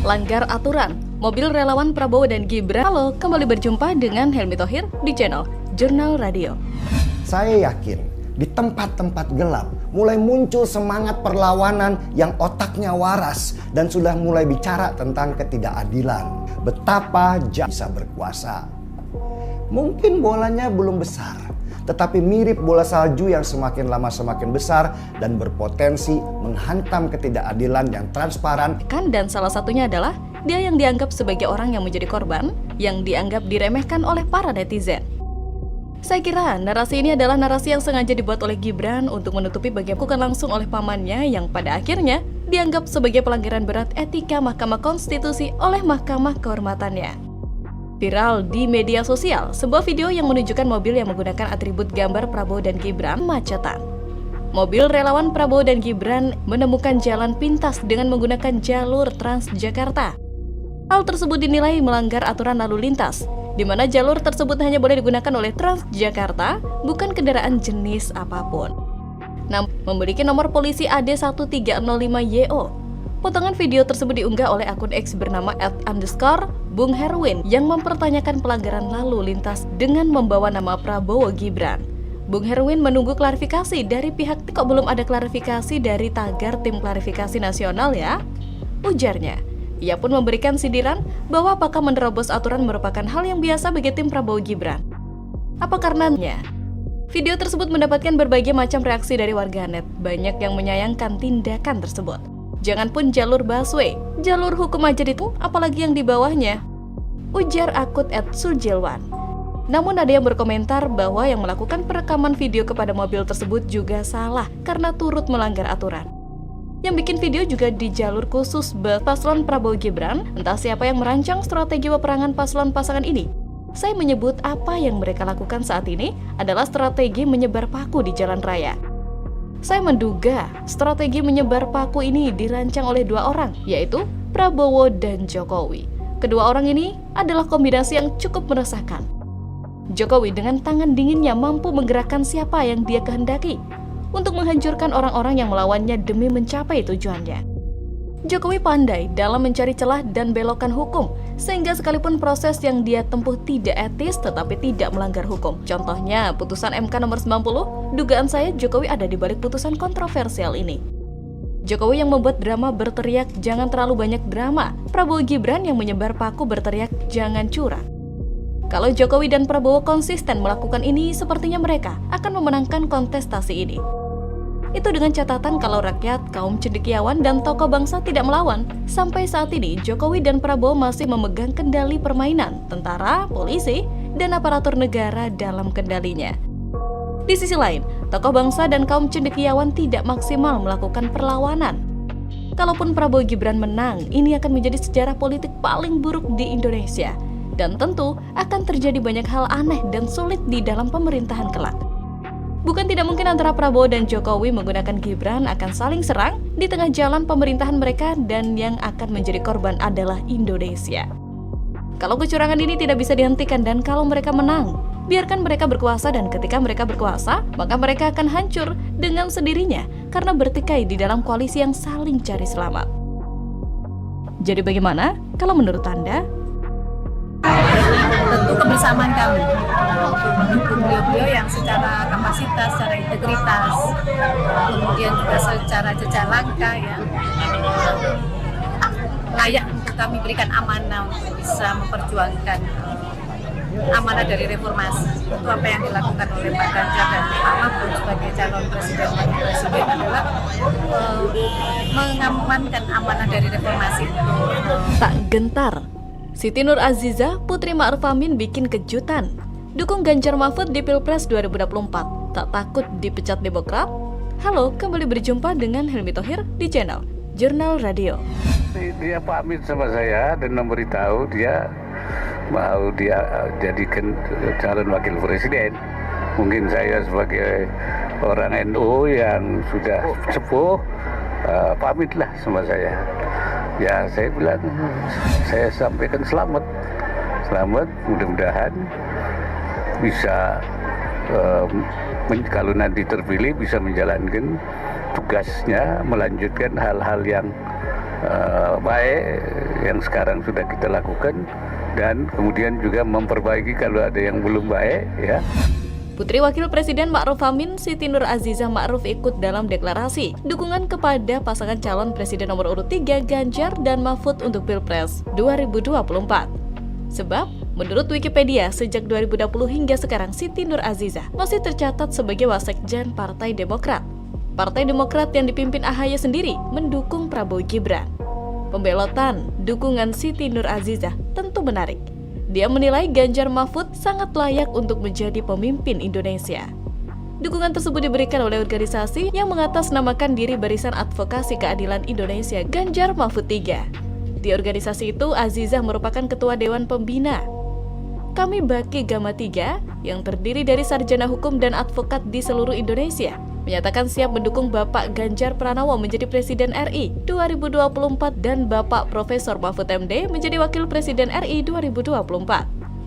Langgar aturan, mobil relawan Prabowo dan Gibran. Halo, kembali berjumpa dengan Helmi Thohir di channel Jurnal Radio. Saya yakin di tempat-tempat gelap mulai muncul semangat perlawanan yang otaknya waras dan sudah mulai bicara tentang ketidakadilan. Betapa bisa berkuasa. Mungkin bolanya belum besar, tetapi mirip bola salju yang semakin lama semakin besar dan berpotensi menghantam ketidakadilan yang transparan. Dan salah satunya adalah dia yang dianggap sebagai orang yang menjadi korban, yang dianggap diremehkan oleh para netizen. Saya kira narasi ini adalah narasi yang sengaja dibuat oleh Gibran untuk menutupi bagian bukan langsung oleh pamannya yang pada akhirnya dianggap sebagai pelanggaran berat etika Mahkamah Konstitusi oleh Mahkamah Kehormatannya. Viral di media sosial, sebuah video yang menunjukkan mobil yang menggunakan atribut gambar Prabowo dan Gibran macetan. Mobil relawan Prabowo dan Gibran menemukan jalan pintas dengan menggunakan jalur Transjakarta. Hal tersebut dinilai melanggar aturan lalu lintas, di mana jalur tersebut hanya boleh digunakan oleh Transjakarta, bukan kendaraan jenis apapun. Namun, memiliki nomor polisi AD1305YO. Potongan video tersebut diunggah oleh akun X bernama @_Bung Herwin yang mempertanyakan pelanggaran lalu lintas dengan membawa nama Prabowo Gibran. Bung Herwin menunggu klarifikasi dari pihak. Kok belum ada klarifikasi dari tagar tim klarifikasi nasional ya? Ujarnya. Ia pun memberikan sindiran bahwa apakah menerobos aturan merupakan hal yang biasa bagi tim Prabowo Gibran. Apa karenanya? Video tersebut mendapatkan berbagai macam reaksi dari warganet. Banyak yang menyayangkan tindakan tersebut. Jangan pun jalur busway, jalur hukum aja itu, apalagi yang di bawahnya. Ujar akun @Sujilwan. Namun ada yang berkomentar bahwa yang melakukan perekaman video kepada mobil tersebut juga salah karena turut melanggar aturan. Yang bikin video juga di jalur khusus paslon Prabowo Gibran, entah siapa yang merancang strategi peperangan paslon pasangan ini. Saya menyebut apa yang mereka lakukan saat ini adalah strategi menyebar paku di jalan raya. Saya menduga strategi menyebar paku ini dirancang oleh dua orang, yaitu Prabowo dan Jokowi. Kedua orang ini adalah kombinasi yang cukup meresahkan. Jokowi dengan tangan dinginnya mampu menggerakkan siapa yang dia kehendaki untuk menghancurkan orang-orang yang melawannya demi mencapai tujuannya. Jokowi pandai dalam mencari celah dan belokan hukum, sehingga sekalipun proses yang dia tempuh tidak etis tetapi tidak melanggar hukum. Contohnya, putusan MK nomor 90, dugaan saya Jokowi ada di balik putusan kontroversial ini. Jokowi yang membuat drama berteriak jangan terlalu banyak drama, Prabowo Gibran yang menyebar paku berteriak jangan curang. Kalau Jokowi dan Prabowo konsisten melakukan ini, sepertinya mereka akan memenangkan kontestasi ini. Itu dengan catatan kalau rakyat, kaum cendekiawan, dan tokoh bangsa tidak melawan. Sampai saat ini, Jokowi dan Prabowo masih memegang kendali permainan, tentara, polisi, dan aparatur negara dalam kendalinya. Di sisi lain, tokoh bangsa dan kaum cendekiawan tidak maksimal melakukan perlawanan. Kalaupun Prabowo Gibran menang, ini akan menjadi sejarah politik paling buruk di Indonesia. Dan tentu akan terjadi banyak hal aneh dan sulit di dalam pemerintahan kelak. Bukan tidak mungkin antara Prabowo dan Jokowi menggunakan Gibran akan saling serang di tengah jalan pemerintahan mereka dan yang akan menjadi korban adalah Indonesia. Kalau kecurangan ini tidak bisa dihentikan dan kalau mereka menang, biarkan mereka berkuasa dan ketika mereka berkuasa, maka mereka akan hancur dengan sendirinya karena bertikai di dalam koalisi yang saling cari selamat. Jadi bagaimana kalau menurut Anda? Tentu kebersamaan kami untuk mendukung beliau-beliau yang secara kapasitas, secara integritas, kemudian juga secara jejak langkah ya layak untuk kami berikan amanah untuk bisa memperjuangkan amanah dari reformasi. Itu apa yang dilakukan oleh Pak Ganjar dan Pak Mahfud sebagai calon presiden dan wakil presiden adalah mengamankan amanah dari reformasi. Tak gentar, Siti Nur Aziza, Putri Ma'ruf Amin bikin kejutan. Dukung Ganjar Mahfud di Pilpres 2024. Tak takut dipecat Demokrat? Halo, kembali berjumpa dengan Helmi Thohir di channel Jurnal Radio. Dia pamit sama saya dan memberitahu dia mau jadikan calon wakil presiden. Mungkin saya sebagai orang NU yang sudah sepuh, pamitlah sama saya. Ya saya bilang, saya sampaikan selamat, mudah-mudahan bisa kalau nanti terpilih bisa menjalankan tugasnya, melanjutkan hal-hal yang baik yang sekarang sudah kita lakukan, dan kemudian juga memperbaiki kalau ada yang belum baik, ya. Putri Wakil Presiden Ma'ruf Amin, Siti Nur Azizah Ma'ruf ikut dalam deklarasi dukungan kepada pasangan calon presiden nomor urut 3 Ganjar dan Mahfud untuk Pilpres 2024. Sebab, menurut Wikipedia, sejak 2020 hingga sekarang Siti Nur Azizah masih tercatat sebagai wasekjen Partai Demokrat. Partai Demokrat yang dipimpin AHY sendiri mendukung Prabowo Gibran. Pembelotan dukungan Siti Nur Azizah tentu menarik. Dia menilai Ganjar Mahfud sangat layak untuk menjadi pemimpin Indonesia. Dukungan tersebut diberikan oleh organisasi yang mengatasnamakan diri Barisan Advokasi Keadilan Indonesia Ganjar Mahfud 3. Di organisasi itu, Azizah merupakan Ketua Dewan Pembina. Kami Baki Gama 3, yang terdiri dari sarjana hukum dan advokat di seluruh Indonesia, menyatakan siap mendukung Bapak Ganjar Pranowo menjadi Presiden RI 2024 dan Bapak Profesor Mahfud MD menjadi Wakil Presiden RI 2024.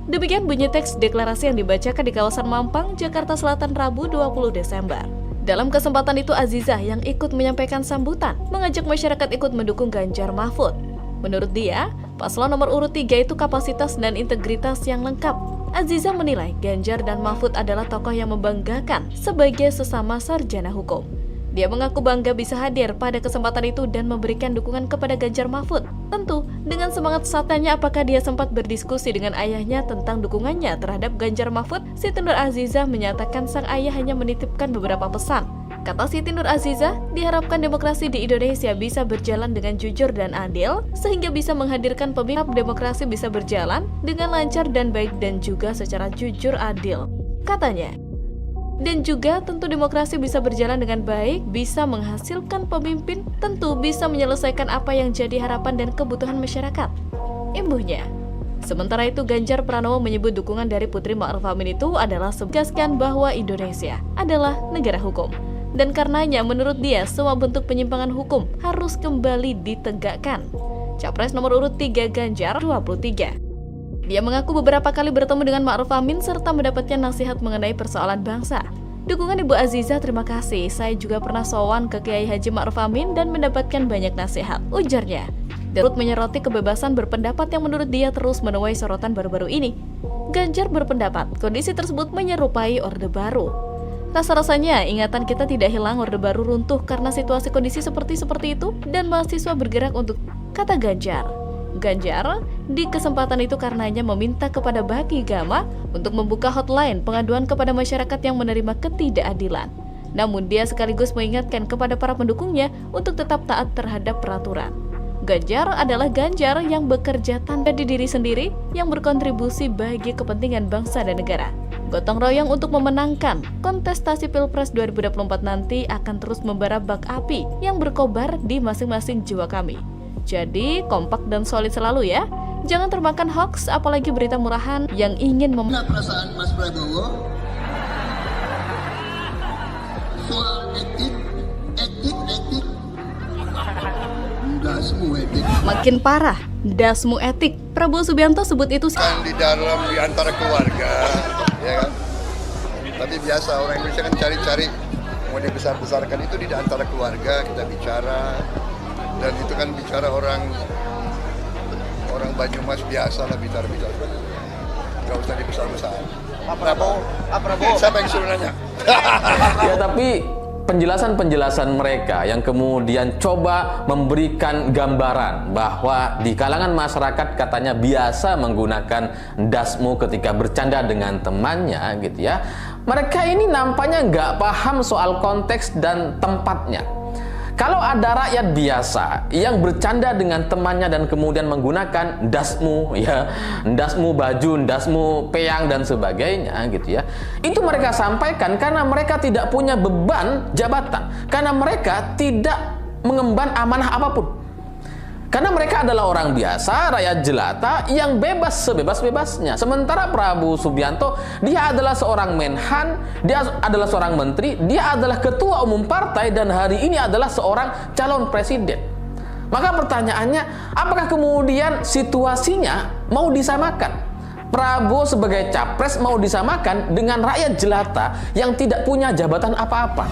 Demikian bunyi teks deklarasi yang dibacakan di kawasan Mampang, Jakarta Selatan, Rabu 20 Desember. Dalam kesempatan itu, Azizah yang ikut menyampaikan sambutan mengajak masyarakat ikut mendukung Ganjar Mahfud. Menurut dia, paslon nomor urut 3 itu kapasitas dan integritas yang lengkap. Azizah menilai Ganjar dan Mahfud adalah tokoh yang membanggakan sebagai sesama sarjana hukum. Dia mengaku bangga bisa hadir pada kesempatan itu dan memberikan dukungan kepada Ganjar Mahfud. Tentu, dengan semangat satanya apakah dia sempat berdiskusi dengan ayahnya tentang dukungannya terhadap Ganjar Mahfud, Siti Nur Azizah menyatakan sang ayah hanya menitipkan beberapa pesan. Kata Siti Nur Azizah, diharapkan demokrasi di Indonesia bisa berjalan dengan jujur dan adil, sehingga bisa menghadirkan pemimpin demokrasi bisa berjalan dengan lancar dan baik dan juga secara jujur adil. Katanya, dan juga tentu demokrasi bisa berjalan dengan baik, bisa menghasilkan pemimpin, tentu bisa menyelesaikan apa yang jadi harapan dan kebutuhan masyarakat. Imbuhnya. Sementara itu, Ganjar Pranowo menyebut dukungan dari Putri Ma'ruf Amin itu adalah menegaskan bahwa Indonesia adalah negara hukum. Dan karenanya menurut dia semua bentuk penyimpangan hukum harus kembali ditegakkan. Capres nomor urut 3 Ganjar 23. Dia mengaku beberapa kali bertemu dengan Ma'ruf Amin serta mendapatkan nasihat mengenai persoalan bangsa. Dukungan Ibu Azizah, terima kasih. Saya juga pernah sowan ke Kiai Haji Ma'ruf Amin dan mendapatkan banyak nasihat, ujarnya. Turut menyoroti kebebasan berpendapat yang menurut dia terus menuai sorotan baru-baru ini. Ganjar berpendapat kondisi tersebut menyerupai Orde Baru. Rasa-rasanya ingatan kita tidak hilang, Orde Baru runtuh karena situasi kondisi seperti itu dan mahasiswa bergerak untuk, kata Ganjar. Ganjar di kesempatan itu karenanya meminta kepada Baki Gama untuk membuka hotline pengaduan kepada masyarakat yang menerima ketidakadilan. Namun dia sekaligus mengingatkan kepada para pendukungnya untuk tetap taat terhadap peraturan. Ganjar adalah Ganjar yang bekerja tanpa diri sendiri, yang berkontribusi bagi kepentingan bangsa dan negara. Gotong royong untuk memenangkan kontestasi Pilpres 2024 nanti akan terus membara bak api yang berkobar di masing-masing jiwa kami. Jadi, kompak dan solid selalu ya. Jangan termakan hoax, apalagi berita murahan yang ingin perasaan Mas Prabowo soal etik. Dasmu etik. Makin parah, dasmu etik. Prabowo Subianto sebut itu Kan di antara keluarga, ya kan? Tapi biasa orang Indonesia kan cari-cari mau dibesar-besarkan itu di antara keluarga, kita bicara. Dan itu kan bicara orang Banyumas biasa lah bicara. Gak usah dibesar-besar. Prabowo. Siapa yang suruh nanya? Ya, tapi penjelasan mereka yang kemudian coba memberikan gambaran bahwa di kalangan masyarakat katanya biasa menggunakan dasmu ketika bercanda dengan temannya gitu ya. Mereka ini nampaknya nggak paham soal konteks dan tempatnya. Kalau ada rakyat biasa yang bercanda dengan temannya dan kemudian menggunakan dasmu, ya, dasmu baju, dasmu peyang dan sebagainya, gitu ya, itu mereka sampaikan karena mereka tidak punya beban jabatan, karena mereka tidak mengemban amanah apapun. Karena mereka adalah orang biasa, rakyat jelata yang bebas sebebas-bebasnya. Sementara Prabowo Subianto, dia adalah seorang menhan, dia adalah seorang menteri, dia adalah ketua umum partai, dan hari ini adalah seorang calon presiden. Maka pertanyaannya, apakah kemudian situasinya mau disamakan? Prabowo sebagai capres mau disamakan dengan rakyat jelata yang tidak punya jabatan apa-apa?